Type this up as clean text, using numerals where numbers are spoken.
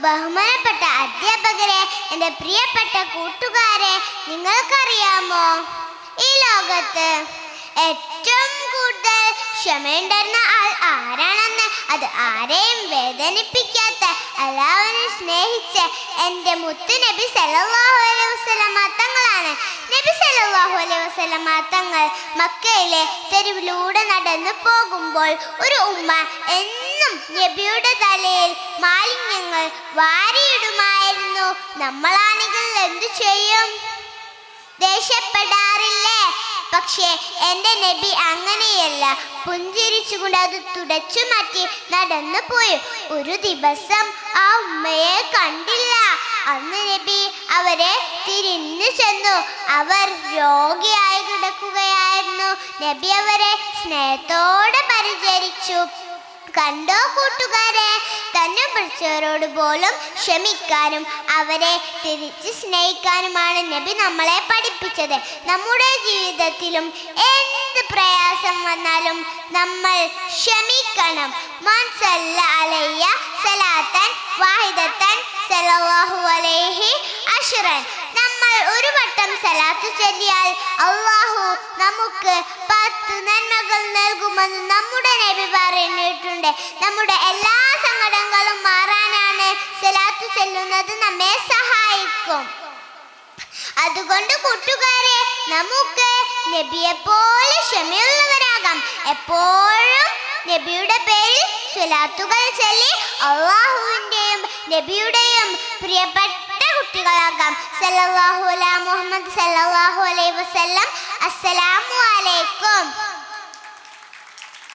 ബഹുമാനപ്പെട്ട അധ്യാപകരെ, എൻ്റെ പ്രിയപ്പെട്ട കൂട്ടുകാരെ, നിങ്ങൾക്കറിയാമോ ഈ ലോകത്ത് ഏറ്റവും കൂടുതൽ ക്ഷമയുണ്ടായിരുന്ന ആൾ ആരാണെന്ന്? അത് ആരെയും വേദനിപ്പിക്കാത്ത, എല്ലാവരെയും സ്നേഹിച്ച എൻ്റെ മുത്തു നബി സല്ലല്ലാഹു അലൈഹി വസല്ലമ തങ്ങളാണ്. നബി സല്ലല്ലാഹു അലൈഹി വസല്ലമ തങ്ങൾ മക്കയിലെ തെരുവിലൂടെ നടന്നു പോകുമ്പോൾ ഒരു ഉമ്മ എന്നും നബിയുടെ തലയിൽ മാലിന്യങ്ങൾ വാരിയിടുമായിരുന്നു. നമ്മളാണെങ്കിൽ എന്തു ചെയ്യും? ദേഷ്യപ്പെടാറില്ലേ? പക്ഷേ എൻ്റെ നബി അങ്ങനെയല്ല. പുഞ്ചിരിച്ചുകൊണ്ട് അത് തുടച്ചു മാറ്റി നടന്നു പോയി. ഒരു ദിവസം ആ ഉമ്മയെ കണ്ടില്ല. അന്ന് നബി അവരെ തിരിഞ്ഞു ചെന്നു. അവർ രോഗിയായി കിടക്കുകയായിരുന്നു. നബി അവരെ സ്നേഹത്തോടെ പരിചരിച്ചു. കണ്ടോ കൂട്ടുകാരെ, തന്നെ പിടിച്ചവരോട് പോലും ക്ഷമിക്കാനും അവരെ തിരിച്ച് സ്നേഹിക്കാനുമാണ് നബി നമ്മളെ പഠിപ്പിച്ചത്. നമ്മുടെ ജീവിതത്തിലും എന്ത് പ്രയാസം വന്നാലും നമ്മൾ ക്ഷമിക്കണം. മൻ സല്ല അലയ്യ സലാത്തൻ വാഹിദത്തൻ സല്ലല്ലാഹു അലൈഹി അശ്റൻ. നമ്മൾ ഒരു വട്ടം സലാത്ത് ചൊല്ലിയാൽ അല്ലാഹു നമുക്ക് 10 നന്മകൾ നൽകുമെന്ന് നമ്മുടെ നബി പറഞ്ഞിട്ടുണ്ട്. നമ്മുടെ എല്ലാ സങ്കടങ്ങളും മാറാനാണ് സലാത്ത് ചൊല്ലുന്നത് നമ്മെ സഹായിക്കും. അതുകൊണ്ട് കൂട്ടുകാരെ, നമുക്ക് നബിയെ പോലെ ക്ഷമയുള്ളവരാകാം. എപ്പോഴും നബിയുടെ പേരിൽ സ്വലാത്തുകൾ ചൊല്ലി അല്ലാഹുവിൻ്റെയും നബിയുടെയും പ്രിയപ്പെട്ട കുട്ടികളാകാം. സല്ലല്ലാഹു അലാ മുഹമ്മദ് സല്ലല്ലാഹു അലൈഹി വസല്ലം. അസ്സലാമു അലൈക്കും.